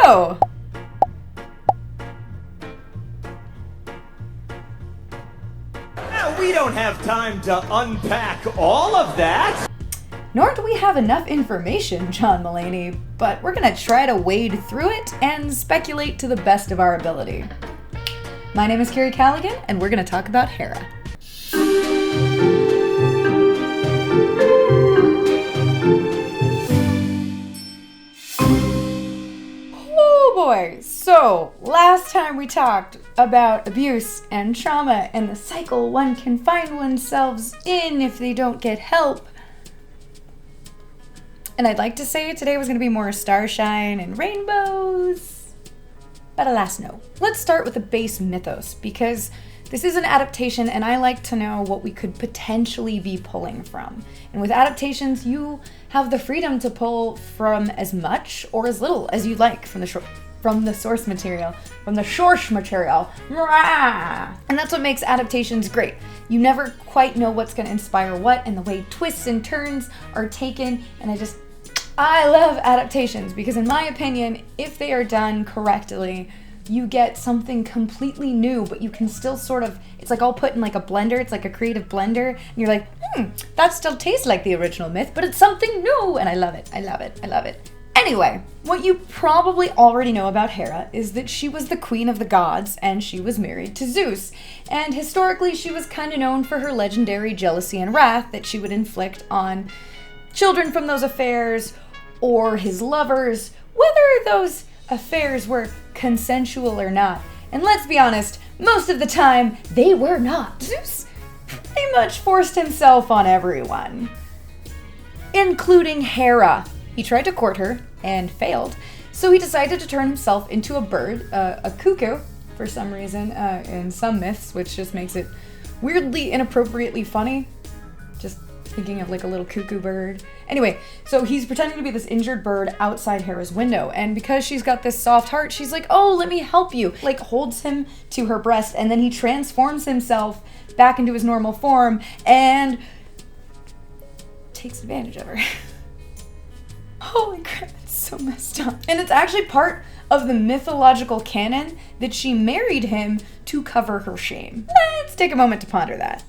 So, now, we don't have time to unpack all of that. nor do we have enough information, John Mulaney, but we're gonna try to wade through it and speculate to the best of our ability. My name is Kiri Callaghan, and we're gonna talk about Hera. Oh boy, so last time we talked about abuse and trauma and the cycle one can find oneself in if they don't get help. And I'd like to say today was going to be more starshine and rainbows, but alas no. Let's start with the base mythos, because this is an adaptation and I like to know what we could potentially be pulling from. And with adaptations, you have the freedom to pull from as much or as little as you like from the source material, from the source material. And that's what makes adaptations great. You never quite know what's going to inspire what, and the way twists and turns are taken, and I love adaptations because in my opinion, if they are done correctly, you get something completely new, but you can still it's like all put in like a blender, it's like a creative blender, and you're like, that still tastes like the original myth, but it's something new, and I love it, I love it, I love it. Anyway, what you probably already know about Hera is that she was the queen of the gods, and she was married to Zeus. And historically, she was kind of known for her legendary jealousy and wrath that she would inflict on children from those affairs, or his lovers, whether those affairs were consensual or not. And let's be honest, most of the time, they were not. Zeus pretty much forced himself on everyone, including Hera. He tried to court her and failed, so he decided to turn himself into a bird, a cuckoo, for some reason, in some myths, which just makes it weirdly inappropriately funny. Just thinking of like a little cuckoo bird. Anyway, so he's pretending to be this injured bird outside Hera's window, and because she's got this soft heart, she's like, oh, let me help you, like holds him to her breast, and then he transforms himself back into his normal form and takes advantage of her. Holy crap, it's so messed up. And it's actually part of the mythological canon that she married him to cover her shame. Let's take a moment to ponder that.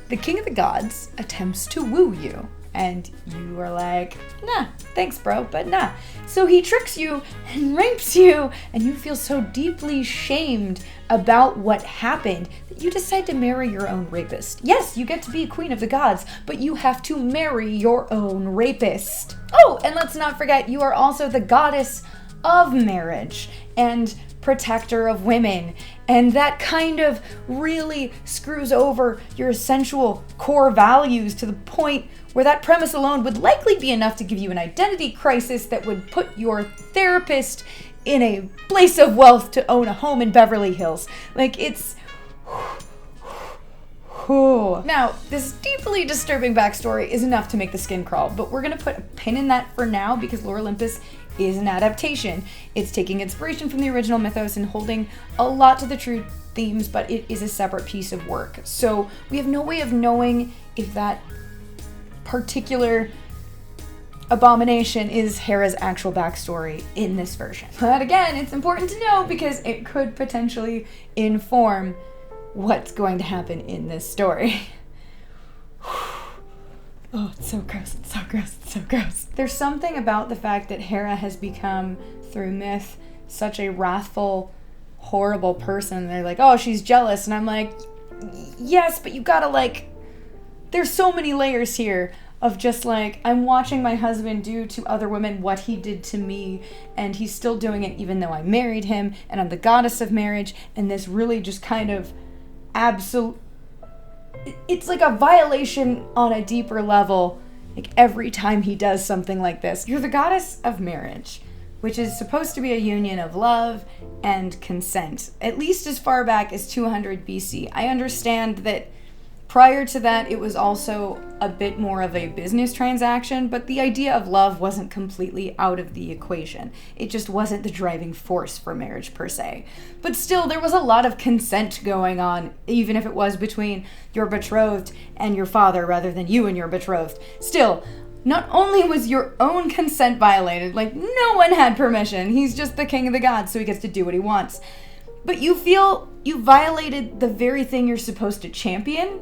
The king of the gods attempts to woo you, and you are like, nah, thanks bro, but nah. So he tricks you and rapes you, and you feel so deeply shamed about what happened that you decide to marry your own rapist. Yes, you get to be queen of the gods, but you have to marry your own rapist. Oh, and let's not forget, you are also the goddess of marriage and protector of women, and that kind of really screws over your sensual core values to the point where that premise alone would likely be enough to give you an identity crisis that would put your therapist in a place of wealth to own a home in Beverly Hills. Like, it's... Now, this deeply disturbing backstory is enough to make the skin crawl, but we're gonna put a pin in that for now because Lore Olympus is an adaptation. It's taking inspiration from the original mythos and holding a lot to the true themes, but it is a separate piece of work. So we have no way of knowing if that particular abomination is Hera's actual backstory in this version. But again, it's important to know because it could potentially inform what's going to happen in this story. Oh, it's so gross, it's so gross, it's so gross. There's something about the fact that Hera has become, through myth, such a wrathful, horrible person. They're like, oh, she's jealous. And I'm like, yes, but you gotta there's so many layers here of just I'm watching my husband do to other women what he did to me, and he's still doing it even though I married him, and I'm the goddess of marriage, and this really just kind of it's like a violation on a deeper level, every time he does something like this. You're the goddess of marriage, which is supposed to be a union of love and consent, at least as far back as 200 BC. I understand that prior to that, it was also a bit more of a business transaction, but the idea of love wasn't completely out of the equation. It just wasn't the driving force for marriage per se. But still, there was a lot of consent going on, even if it was between your betrothed and your father rather than you and your betrothed. Still, Not only was your own consent violated, like no one had permission, he's just the king of the gods, so he gets to do what he wants, but you feel you violated the very thing you're supposed to champion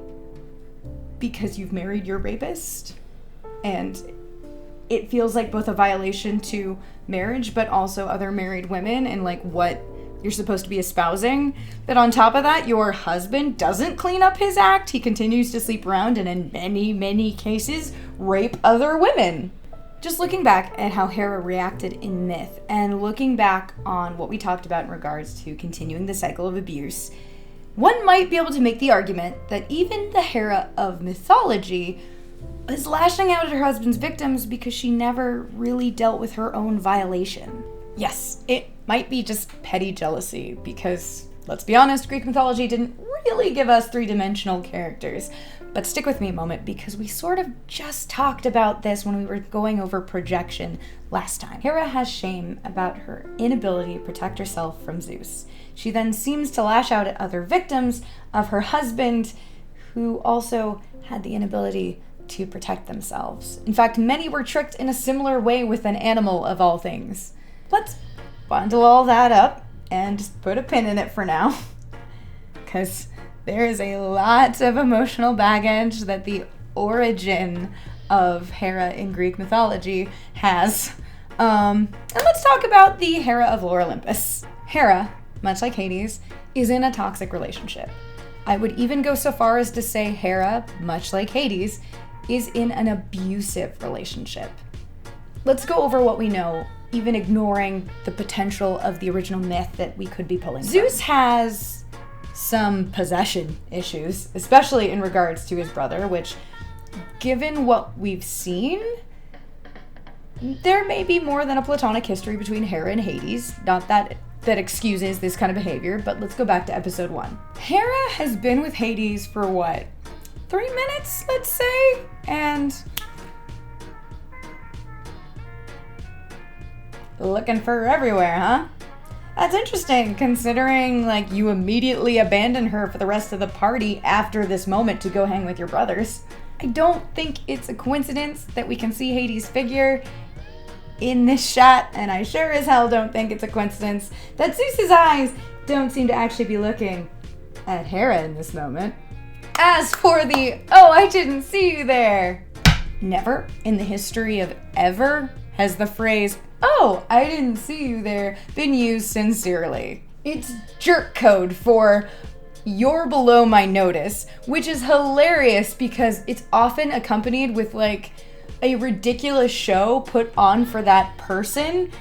because you've married your rapist. And it feels like both a violation to marriage, but also other married women and like what you're supposed to be espousing. But on top of that, your husband doesn't clean up his act. He continues to sleep around and in many, many cases, rape other women. Just looking back at how Hera reacted in myth and looking back on what we talked about in regards to continuing the cycle of abuse, one might be able to make the argument that even the Hera of mythology is lashing out at her husband's victims because she never really dealt with her own violation. Yes, it might be just petty jealousy because, let's be honest, Greek mythology didn't really give us three-dimensional characters. But stick with me a moment because we sort of just talked about this when we were going over projection last time. Hera has shame about her inability to protect herself from Zeus. She then seems to lash out at other victims of her husband who also had the inability to protect themselves. In fact, many were tricked in a similar way with an animal of all things. Let's bundle all that up and just put a pin in it for now, because there is a lot of emotional baggage that the origin of Hera in Greek mythology has. And let's talk about the Hera of Olympus. Hera, much like Hades, is in a toxic relationship. I would even go so far as to say Hera, much like Hades, is in an abusive relationship. Let's go over what we know, even ignoring the potential of the original myth that we could be pulling from. Zeus has some possession issues, especially in regards to his brother, which, given what we've seen, there may be more than a platonic history between Hera and Hades. Not that excuses this kind of behavior, but let's go back to episode 1. Hera has been with Hades for what? 3 minutes, let's say? And looking for her everywhere, huh? That's interesting, considering, like, you immediately abandon her for the rest of the party after this moment to go hang with your brothers. I don't think it's a coincidence that we can see Hades' figure in this shot, and I sure as hell don't think it's a coincidence that Zeus's eyes don't seem to actually be looking at Hera in this moment. As for the, oh, I didn't see you there, never in the history of ever has the phrase, oh, I didn't see you there, been used sincerely. It's jerk code for you're below my notice, which is hilarious because it's often accompanied with like a ridiculous show put on for that person.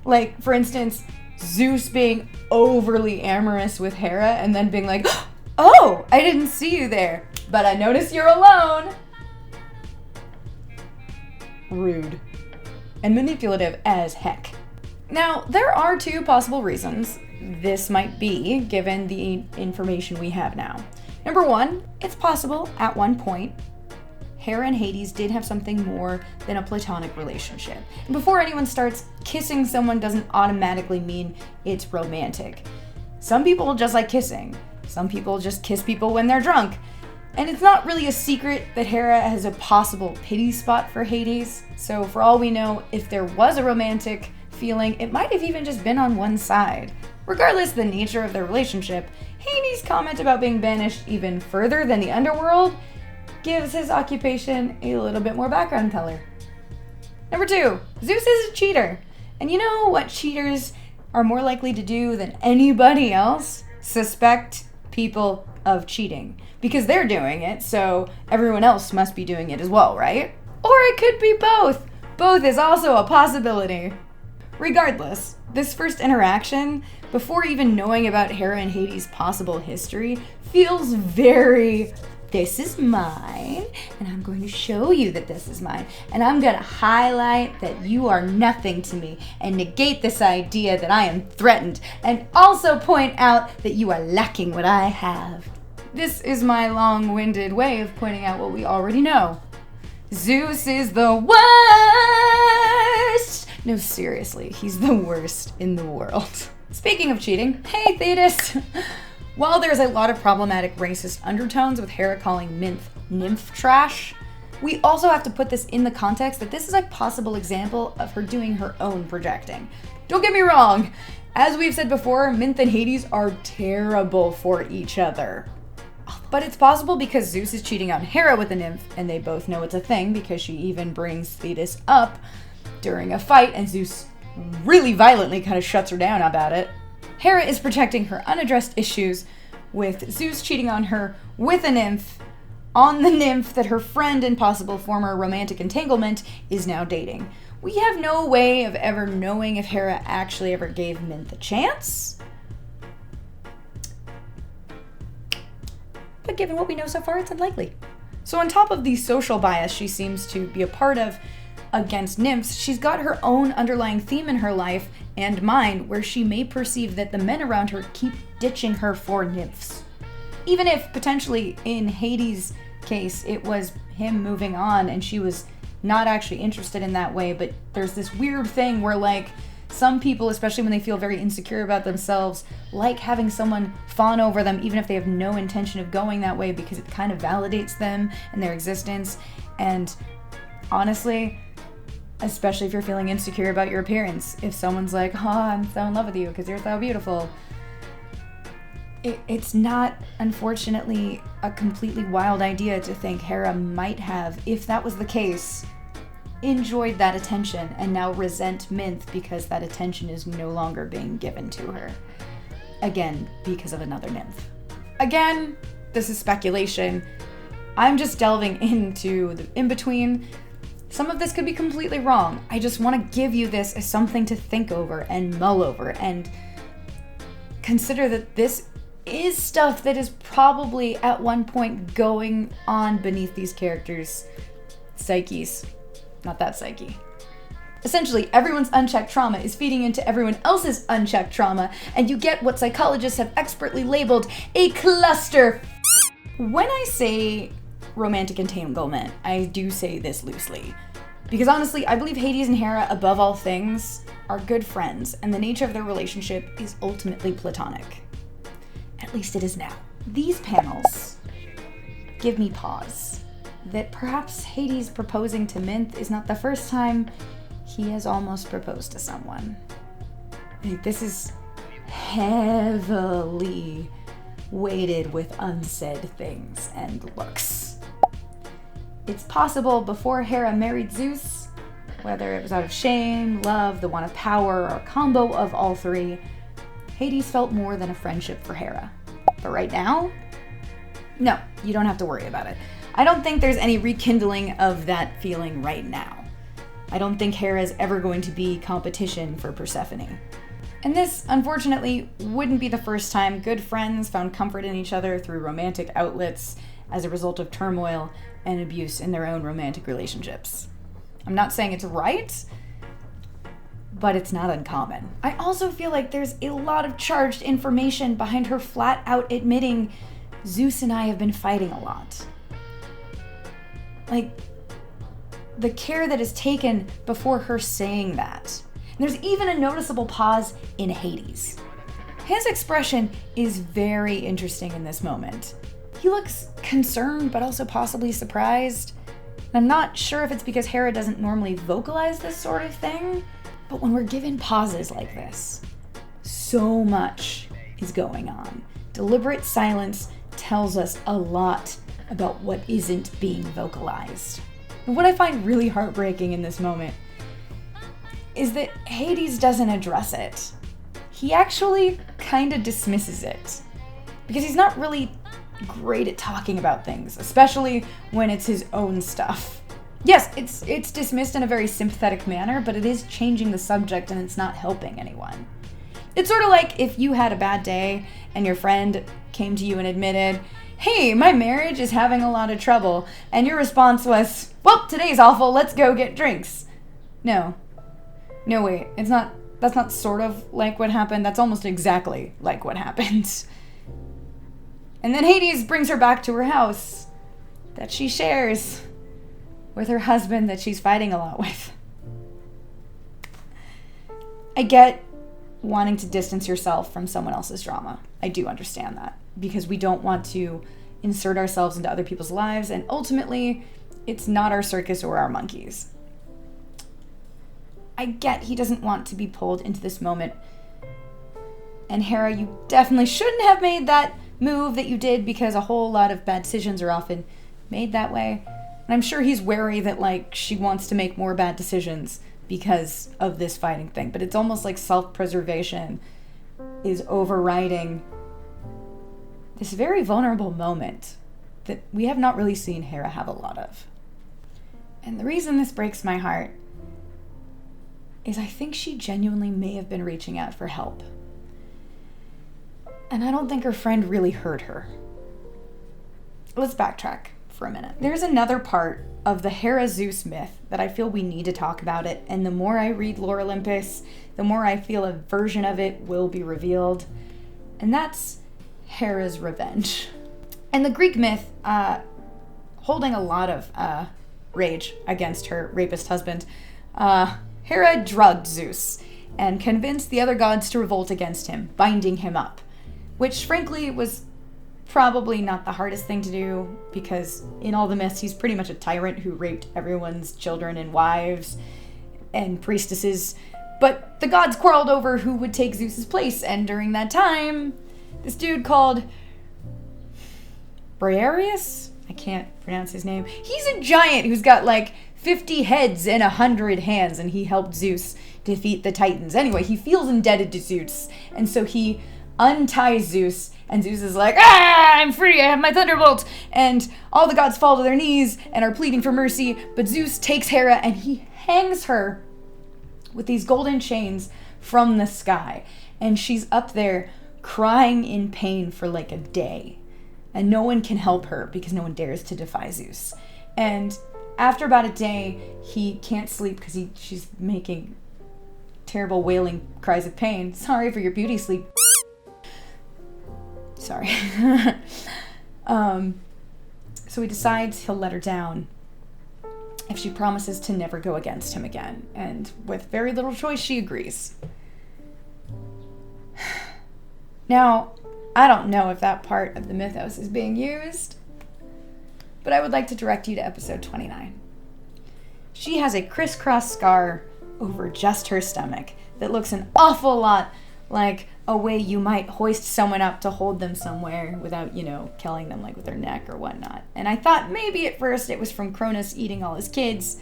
Like, for instance, Zeus being overly amorous with Hera and then being like, oh, I didn't see you there, but I noticed you're alone. Rude. And manipulative as heck. Now, there are 2 possible reasons this might be, given the information we have now. Number 1, it's possible at one point Hera and Hades did have something more than a platonic relationship. And before anyone starts, kissing someone doesn't automatically mean it's romantic. Some people just like kissing. Some people just kiss people when they're drunk. And it's not really a secret that Hera has a possible pity spot for Hades. So for all we know, if there was a romantic feeling, it might have even just been on one side. Regardless of the nature of their relationship, Hades' comment about being banished even further than the underworld gives his occupation a little bit more background color. Number 2, Zeus is a cheater. And you know what cheaters are more likely to do than anybody else? Suspect people of cheating. Because they're doing it, so everyone else must be doing it as well, right? Or it could be both. Both is also a possibility. Regardless, this first interaction, before even knowing about Hera and Hades' possible history, feels very, this is mine, and I'm going to show you that this is mine, and I'm going to highlight that you are nothing to me, and negate this idea that I am threatened, and also point out that you are lacking what I have. This is my long-winded way of pointing out what we already know. Zeus is the worst! No, seriously, he's the worst in the world. Speaking of cheating, hey Thetis! While there's a lot of problematic racist undertones with Hera calling nymph trash, We also have to put this in the context that this is a possible example of her doing her own projecting. Don't get me wrong, as we've said before, Minth and Hades are terrible for each other. But it's possible because Zeus is cheating on Hera with a nymph, and they both know it's a thing because she even brings Thetis up during a fight, and Zeus really violently kind of shuts her down about it. Hera is protecting her unaddressed issues with Zeus cheating on her with a nymph, on the nymph that her friend and possible former romantic entanglement is now dating. We have no way of ever knowing if Hera actually ever gave Minth a chance. But given what we know so far, it's unlikely. So on top of the social bias she seems to be a part of against nymphs, she's got her own underlying theme in her life and mind where she may perceive that the men around her keep ditching her for nymphs. Even if potentially in Hades' case it was him moving on and she was not actually interested in that way, but there's this weird thing where like some people, especially when they feel very insecure about themselves, like having someone fawn over them even if they have no intention of going that way because it kind of validates them and their existence. And honestly, especially if you're feeling insecure about your appearance, if someone's like, oh, I'm so in love with you because you're so beautiful, it's not, unfortunately, a completely wild idea to think Hera might have, if that was the case, enjoyed that attention and now resent Minth because that attention is no longer being given to her. Again, because of another nymph. Again, this is speculation. I'm just delving into the in-between. Some of this could be completely wrong. I just want to give you this as something to think over and mull over and consider that this is stuff that is probably at one point going on beneath these characters' psyches. Not that psyche. Essentially, everyone's unchecked trauma is feeding into everyone else's unchecked trauma, and you get what psychologists have expertly labeled a cluster. When I say romantic entanglement, I do say this loosely. Because honestly, I believe Hades and Hera, above all things, are good friends, and the nature of their relationship is ultimately platonic. At least it is now. These panels give me pause. That perhaps Hades proposing to Minth is not the first time he has almost proposed to someone. This is heavily weighted with unsaid things and looks. It's possible before Hera married Zeus, whether it was out of shame, love, the want of power, or a combo of all three, Hades felt more than a friendship for Hera. But right now, no, you don't have to worry about it. I don't think there's any rekindling of that feeling right now. I don't think Hera is ever going to be competition for Persephone. And this, unfortunately, wouldn't be the first time good friends found comfort in each other through romantic outlets as a result of turmoil and abuse in their own romantic relationships. I'm not saying it's right, but it's not uncommon. I also feel like there's a lot of charged information behind her flat out admitting Zeus and I have been fighting a lot. Like, the care that is taken before her saying that. And there's even a noticeable pause in Hades. His expression is very interesting in this moment. He looks concerned, but also possibly surprised. And I'm not sure if it's because Hera doesn't normally vocalize this sort of thing, but when we're given pauses like this, so much is going on. Deliberate silence tells us a lot about what isn't being vocalized. And what I find really heartbreaking in this moment is that Hades doesn't address it. He actually kind of dismisses it. Because he's not really great at talking about things, especially when it's his own stuff. Yes, it's dismissed in a very sympathetic manner, but it is changing the subject and it's not helping anyone. It's sort of like if you had a bad day and your friend came to you and admitted, hey, my marriage is having a lot of trouble, and your response was, well, today's awful, let's go get drinks. No, wait, that's not sort of like what happened, that's almost exactly like what happened. And then Hades brings her back to her house that she shares with her husband that she's fighting a lot with. I get wanting to distance yourself from someone else's drama. I do understand that, because we don't want to insert ourselves into other people's lives, and ultimately, It's not our circus or our monkeys. I get he doesn't want to be pulled into this moment. And Hera, you definitely shouldn't have made that move that you did, because a whole lot of bad decisions are often made that way. And I'm sure he's wary that, like, she wants to make more bad decisions because of this fighting thing. But it's almost like self-preservation is overriding this very vulnerable moment that we have not really seen Hera have a lot of. And the reason this breaks my heart is I think she genuinely may have been reaching out for help. And I don't think her friend really heard her. Let's backtrack for a minute. There's another part of the Hera-Zeus myth that I feel we need to talk about it, and the more I read Lore Olympus, the more I feel a version of it will be revealed, and that's Hera's revenge. And the Greek myth, holding a lot of rage against her rapist husband, Hera drugged Zeus and convinced the other gods to revolt against him, binding him up, which frankly was probably not the hardest thing to do, because in all the myths he's pretty much a tyrant who raped everyone's children and wives and priestesses. But the gods quarreled over who would take Zeus's place, and during that time, this dude called Briareus? I can't pronounce his name. He's a giant who's got like 50 heads and 100 hands, and he helped Zeus defeat the Titans. Anyway, he feels indebted to Zeus, and so he unties Zeus, and Zeus is like, I'm free, I have my thunderbolt, and all the gods fall to their knees and are pleading for mercy, but Zeus takes Hera and he hangs her with these golden chains from the sky, and she's up there crying in pain for like a day, and no one can help her because no one dares to defy Zeus. And after about a day, he can't sleep because she's making terrible wailing cries of pain. Sorry for your beauty sleep. Sorry. So he decides he'll let her down if she promises to never go against him again. And with very little choice, she agrees. Now, I don't know if that part of the mythos is being used, but I would like to direct you to episode 29. She has a crisscross scar over just her stomach that looks an awful lot like a way you might hoist someone up to hold them somewhere without, killing them, like with their neck or whatnot. And I thought maybe at first it was from Cronus eating all his kids,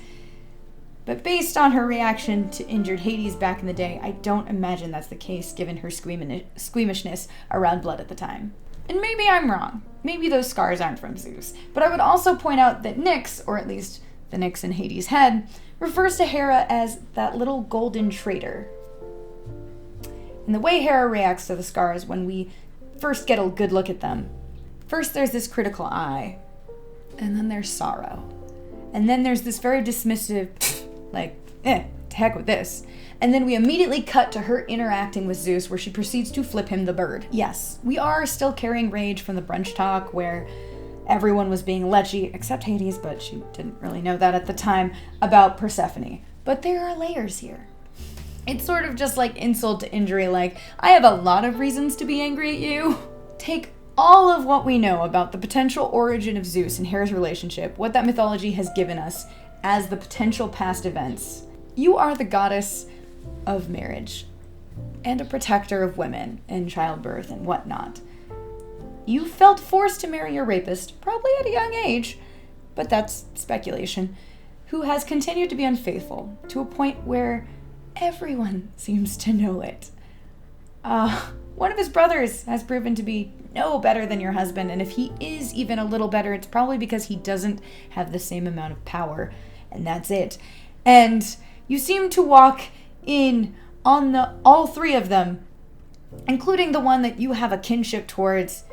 but based on her reaction to injured Hades back in the day, I don't imagine that's the case given her squeamishness around blood at the time. And maybe I'm wrong. Maybe those scars aren't from Zeus. But I would also point out that Nyx, or at least the Nyx in Hades' head, refers to Hera as that little golden traitor. And the way Hera reacts to the scars when we first get a good look at them. First there's this critical eye, and then there's sorrow. And then there's this very dismissive, to heck with this. And then we immediately cut to her interacting with Zeus, where she proceeds to flip him the bird. Yes, we are still carrying rage from the brunch talk where everyone was being lechy, except Hades, but she didn't really know that at the time, about Persephone. But there are layers here. It's sort of just like insult to injury, like, I have a lot of reasons to be angry at you. Take all of what we know about the potential origin of Zeus and Hera's relationship, what that mythology has given us as the potential past events. You are the goddess of marriage and a protector of women and childbirth and whatnot. You felt forced to marry your rapist, probably at a young age, but that's speculation, who has continued to be unfaithful to a point where everyone seems to know it. One of his brothers has proven to be no better than your husband, and if he is even a little better, it's probably because he doesn't have the same amount of power, and that's it. And you seem to walk in on all three of them, including the one that you have a kinship towards,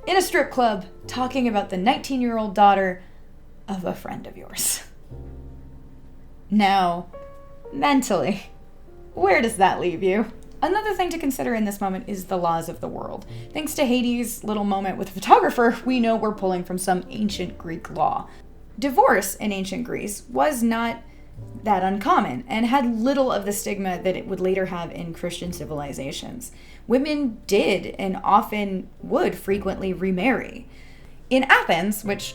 in a strip club, talking about the 19-year-old daughter of a friend of yours. Now, mentally, where does that leave you? Another thing to consider in this moment is the laws of the world. Thanks to Hades' little moment with the photographer, we know we're pulling from some ancient Greek law. Divorce in ancient Greece was not that uncommon and had little of the stigma that it would later have in Christian civilizations. Women did and often would frequently remarry. In Athens, which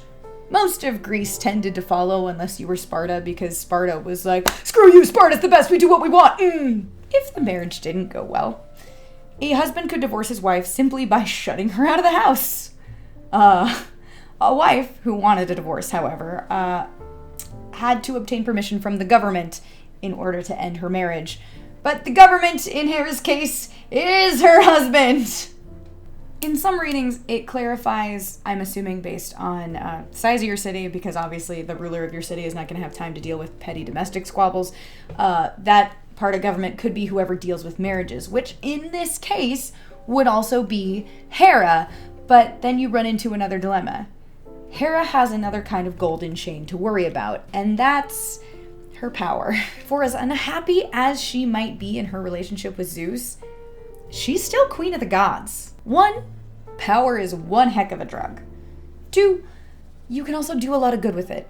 Most of Greece tended to follow unless you were Sparta, because Sparta was like, screw you, Sparta's the best, we do what we want. If the marriage didn't go well, a husband could divorce his wife simply by shutting her out of the house. A wife who wanted a divorce, however, had to obtain permission from the government in order to end her marriage. But the government, in Hera's case, is her husband. In some readings, it clarifies, I'm assuming based on size of your city, because obviously the ruler of your city is not going to have time to deal with petty domestic squabbles, that part of government could be whoever deals with marriages, which in this case would also be Hera. But then you run into another dilemma. Hera has another kind of golden chain to worry about, and that's her power. For as unhappy as she might be in her relationship with Zeus, she's still queen of the gods. 1, power is one heck of a drug. 2, you can also do a lot of good with it.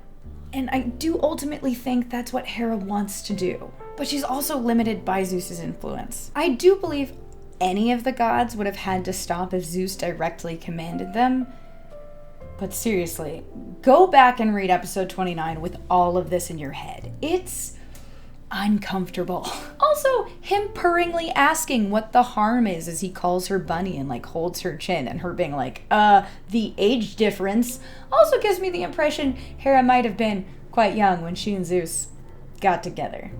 And I do ultimately think that's what Hera wants to do. But she's also limited by Zeus's influence. I do believe any of the gods would have had to stop if Zeus directly commanded them. But seriously, go back and read episode 29 with all of this in your head. It's uncomfortable. Also, him purringly asking what the harm is as he calls her bunny and like holds her chin, and her being like, the age difference, also gives me the impression Hera might have been quite young when she and Zeus got together.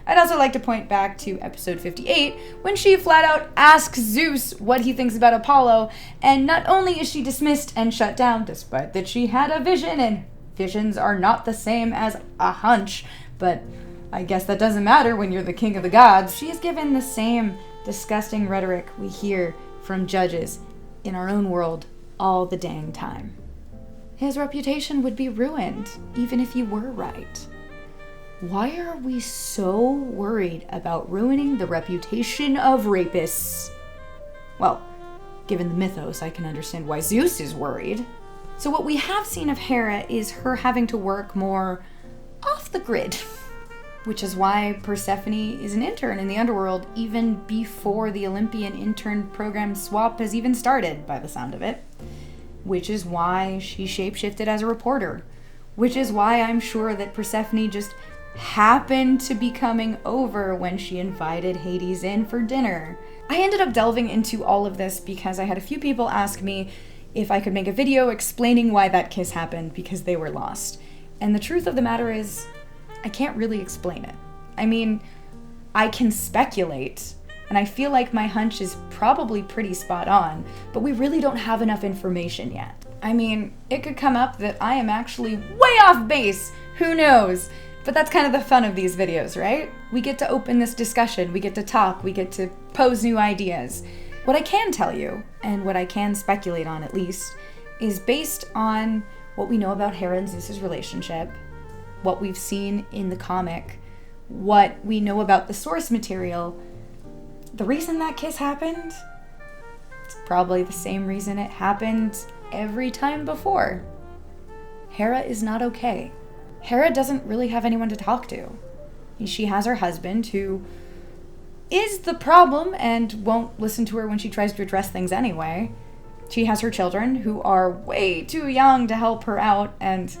I'd also like to point back to episode 58, when she flat out asks Zeus what he thinks about Apollo, and not only is she dismissed and shut down, despite that she had a vision, and visions are not the same as a hunch, but I guess that doesn't matter when you're the king of the gods. She is given the same disgusting rhetoric we hear from judges in our own world all the dang time. His reputation would be ruined, even if you were right. Why are we so worried about ruining the reputation of rapists? Well, given the mythos, I can understand why Zeus is worried. So what we have seen of Hera is her having to work more off the grid, which is why Persephone is an intern in the underworld even before the Olympian intern program swap has even started, by the sound of it. Which is why she shapeshifted as a reporter. Which is why I'm sure that Persephone just happened to be coming over when she invited Hades in for dinner. I ended up delving into all of this because I had a few people ask me if I could make a video explaining why that kiss happened because they were lost. And the truth of the matter is, I can't really explain it. I mean, I can speculate, and I feel like my hunch is probably pretty spot on, but we really don't have enough information yet. I mean, it could come up that I am actually way off base, who knows? But that's kind of the fun of these videos, right? We get to open this discussion, we get to talk, we get to pose new ideas. What I can tell you, and what I can speculate on at least, is based on what we know about Hera and Zeus's relationship, what we've seen in the comic, what we know about the source material, the reason that kiss happened, it's probably the same reason it happened every time before. Hera is not okay. Hera doesn't really have anyone to talk to. She has her husband, who is the problem and won't listen to her when she tries to address things anyway. She has her children, who are way too young to help her out, and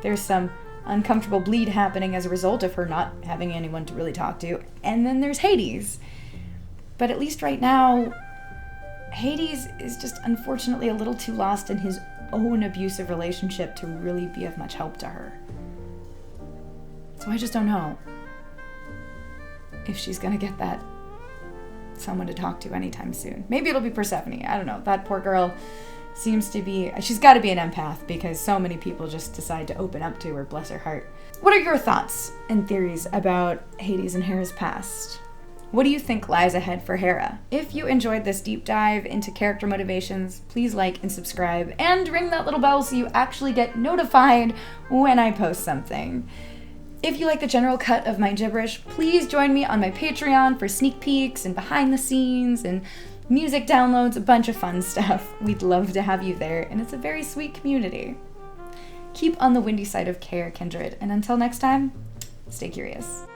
there's some uncomfortable bleed happening as a result of her not having anyone to really talk to. And then there's Hades. But at least right now, Hades is just unfortunately a little too lost in his own abusive relationship to really be of much help to her. So I just don't know if she's gonna get that someone to talk to anytime soon. Maybe it'll be Persephone. I don't know. That poor girl seems to be... She's got to be an empath because so many people just decide to open up to her, bless her heart. What are your thoughts and theories about Hades and Hera's past? What do you think lies ahead for Hera? If you enjoyed this deep dive into character motivations, please like and subscribe and ring that little bell so you actually get notified when I post something. If you like the general cut of my gibberish, please join me on my Patreon for sneak peeks and behind the scenes and music downloads, a bunch of fun stuff. We'd love to have you there, and it's a very sweet community. Keep on the windy side of care, kindred, and until next time, stay curious.